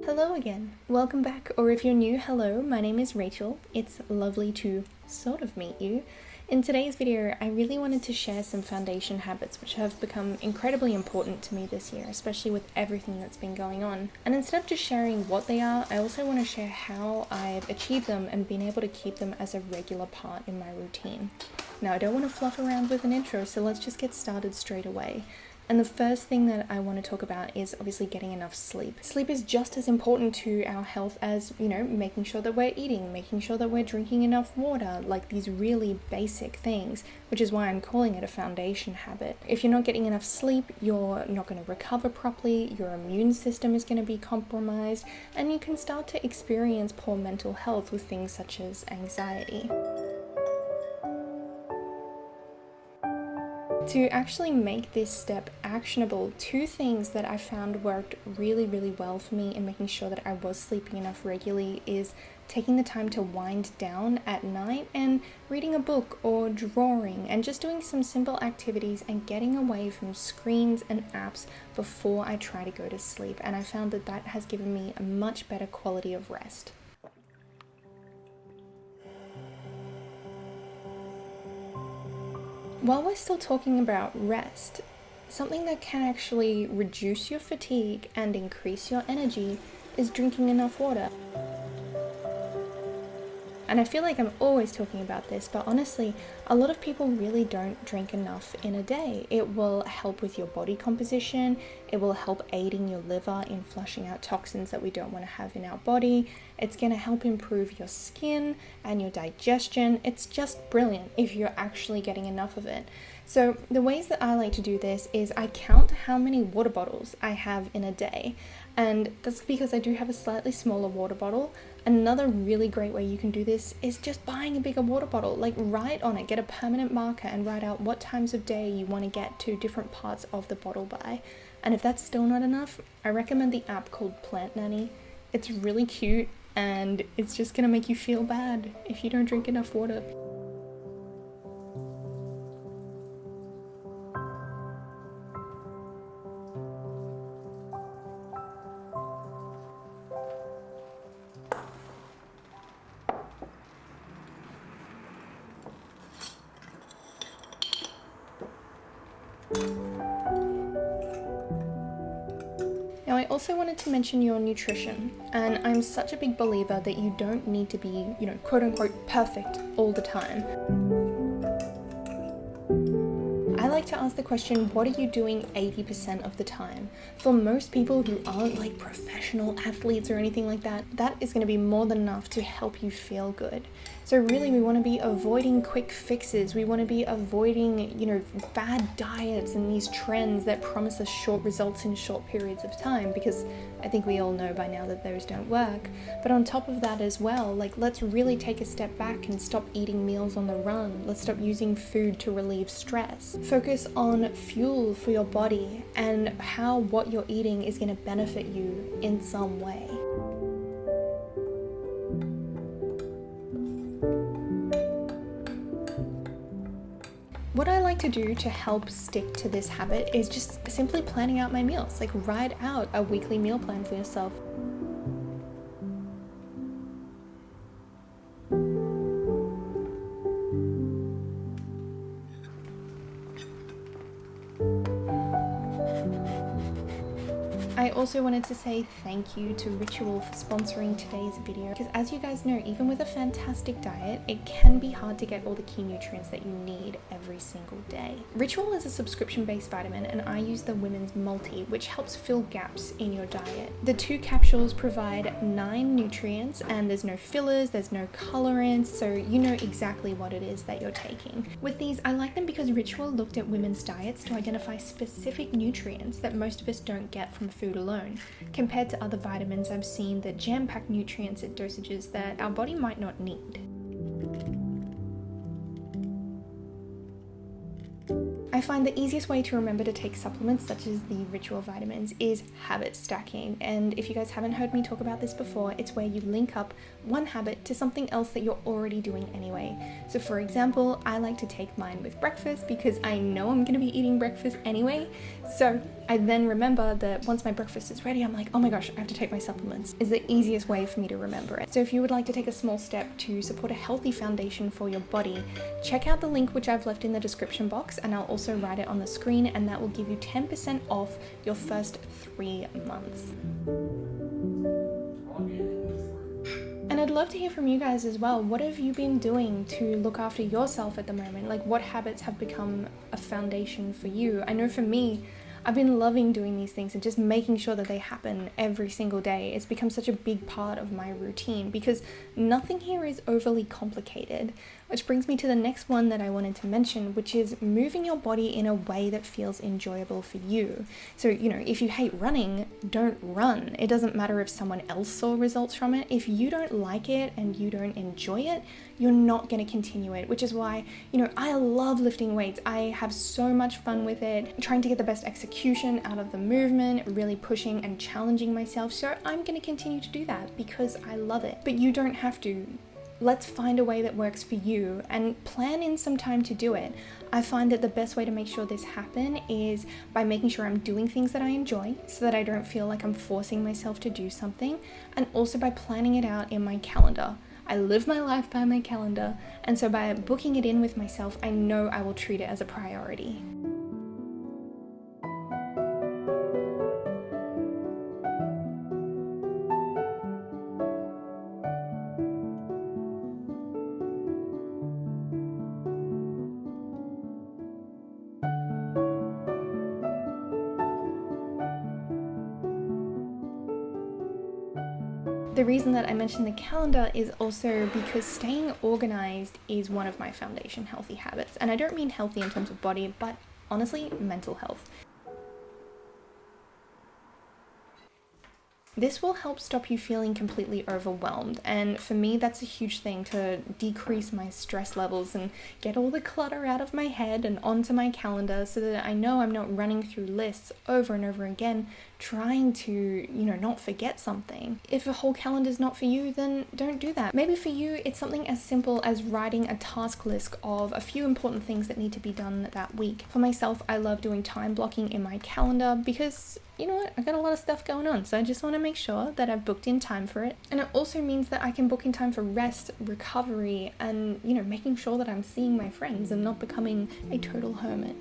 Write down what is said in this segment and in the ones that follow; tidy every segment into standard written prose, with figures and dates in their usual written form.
Hello again, welcome back, or if you're new, hello, my name is Rachel. It's lovely to sort of meet you. In today's video, I really wanted to share some foundation habits which have become incredibly important to me this year, especially with everything that's been going on. And instead of just sharing what they are, I also want to share how I've achieved them and been able to keep them as a regular part in my routine. Now, I don't want to fluff around with an intro, so let's just get started straight away. And the first thing that I want to talk about is obviously getting enough sleep. Sleep is just as important to our health as, making sure that we're eating, making sure that we're drinking enough water, like these really basic things, which is why I'm calling it a foundation habit. If you're not getting enough sleep, you're not going to recover properly, your immune system is going to be compromised, and you can start to experience poor mental health with things such as anxiety. To actually make this step actionable, two things that I found worked really well for me in making sure that I was sleeping enough regularly is taking the time to wind down at night and reading a book or drawing and just doing some simple activities and getting away from screens and apps before I try to go to sleep. And I found that that has given me a much better quality of rest. While we're still talking about rest, something that can actually reduce your fatigue and increase your energy is drinking enough water. And I feel like I'm always talking about this, but honestly, a lot of people really don't drink enough in a day. It will help with your body composition, it will help aiding your liver in flushing out toxins that we don't want to have in our body, it's going to help improve your skin and your digestion. It's just brilliant if you're actually getting enough of it. So the ways that I like to do this is I count how many water bottles I have in a day, and that's because I do have a slightly smaller water bottle. Another really great way you can do this is just buying a bigger water bottle. Like, write on it, get a permanent marker and write out what times of day you want to get to different parts of the bottle by. And if that's still not enough, I recommend the app called Plant Nanny. It's really cute and it's just gonna make you feel bad if you don't drink enough water. Now, I also wanted to mention your nutrition, and I'm such a big believer that you don't need to be, quote unquote perfect all the time. I like to ask the question, what are you doing 80% of the time? For most people who aren't like professional athletes or anything like that, that is going to be more than enough to help you feel good. So really, we want to be avoiding quick fixes. We want to be avoiding, bad diets and these trends that promise us short results in short periods of time, because I think we all know by now that those don't work. But on top of that as well, let's really take a step back and stop eating meals on the run. Let's stop using food to relieve stress. Focus on fuel for your body and how what you're eating is going to benefit you in some way. What I like to do to help stick to this habit is just simply planning out my meals. Write out a weekly meal plan for yourself. I also wanted to say thank you to Ritual for sponsoring today's video, because as you guys know, even with a fantastic diet, it can be hard to get all the key nutrients that you need every single day. Ritual is a subscription-based vitamin, and I use the Women's Multi, which helps fill gaps in your diet. The 2 capsules provide 9 nutrients, and there's no fillers, there's no colorants, so you know exactly what it is that you're taking. With these, I like them because Ritual looked at women's diets to identify specific nutrients that most of us don't get from food alone. Compared to other vitamins, I've seen that jam-pack nutrients at dosages that our body might not need. I find the easiest way to remember to take supplements such as the ritual vitamins is habit stacking. And if you guys haven't heard me talk about this before, it's where you link up one habit to something else that you're already doing anyway. So for example, I like to take mine with breakfast because I know I'm going to be eating breakfast anyway. So I then remember that once my breakfast is ready, I'm like, oh my gosh, I have to take my supplements. Is the easiest way for me to remember it. So if you would like to take a small step to support a healthy foundation for your body, check out the link which I've left in the description box, and I'll also write it on the screen, and that will give you 10% off your first 3 months. And I'd love to hear from you guys as well. What have you been doing to look after yourself at the moment? Like, what habits have become a foundation for you? I know for me, I've been loving doing these things and just making sure that they happen every single day. It's become such a big part of my routine because nothing here is overly complicated. Which brings me to the next one that I wanted to mention, which is moving your body in a way that feels enjoyable for you. So, if you hate running, don't run. It doesn't matter if someone else saw results from it. If you don't like it and you don't enjoy it, you're not going to continue it, which is why, I love lifting weights. I have so much fun with it, trying to get the best execution out of the movement, really pushing and challenging myself. So I'm going to continue to do that because I love it. But you don't have to. Let's find a way that works for you and plan in some time to do it. I find that the best way to make sure this happen is by making sure I'm doing things that I enjoy so that I don't feel like I'm forcing myself to do something, and also by planning it out in my calendar. I live my life by my calendar, and so by booking it in with myself, I know I will treat it as a priority. The reason that I mentioned the calendar is also because staying organized is one of my foundation healthy habits. And I don't mean healthy in terms of body, but honestly, mental health. This will help stop you feeling completely overwhelmed, and for me that's a huge thing, to decrease my stress levels and get all the clutter out of my head and onto my calendar so that I know I'm not running through lists over and over again trying to, not forget something. If a whole calendar is not for you, then don't do that. Maybe for you it's something as simple as writing a task list of a few important things that need to be done that week. For myself, I love doing time blocking in my calendar because you know what, I got a lot of stuff going on, so I just want to make sure that I've booked in time for it. And it also means that I can book in time for rest, recovery, and making sure that I'm seeing my friends and not becoming a total hermit.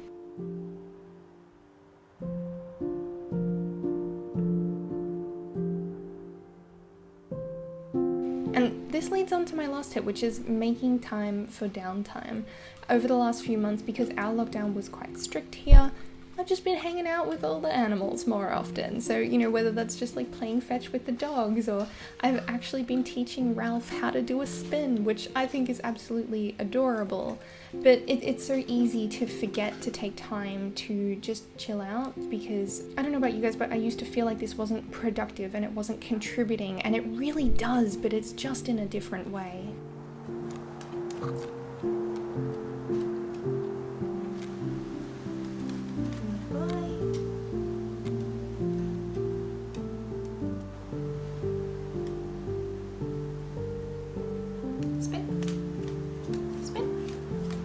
And this leads on to my last tip, which is making time for downtime. Over the last few months, because our lockdown was quite strict here, I've just been hanging out with all the animals more often. So, whether that's just like playing fetch with the dogs, or I've actually been teaching Ralph how to do a spin, which I think is absolutely adorable. But it's so easy to forget to take time to just chill out because, I don't know about you guys, but I used to feel like this wasn't productive and it wasn't contributing, and it really does, but it's just in a different way.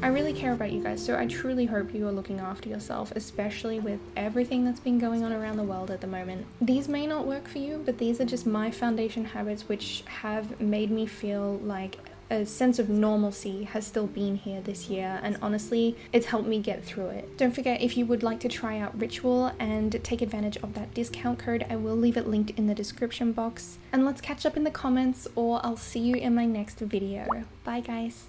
I really care about you guys, so I truly hope you are looking after yourself, especially with everything that's been going on around the world at the moment. These may not work for you, but these are just my foundation habits which have made me feel like a sense of normalcy has still been here this year, and honestly, it's helped me get through it. Don't forget, if you would like to try out Ritual and take advantage of that discount code, I will leave it linked in the description box. And let's catch up in the comments, or I'll see you in my next video. Bye guys!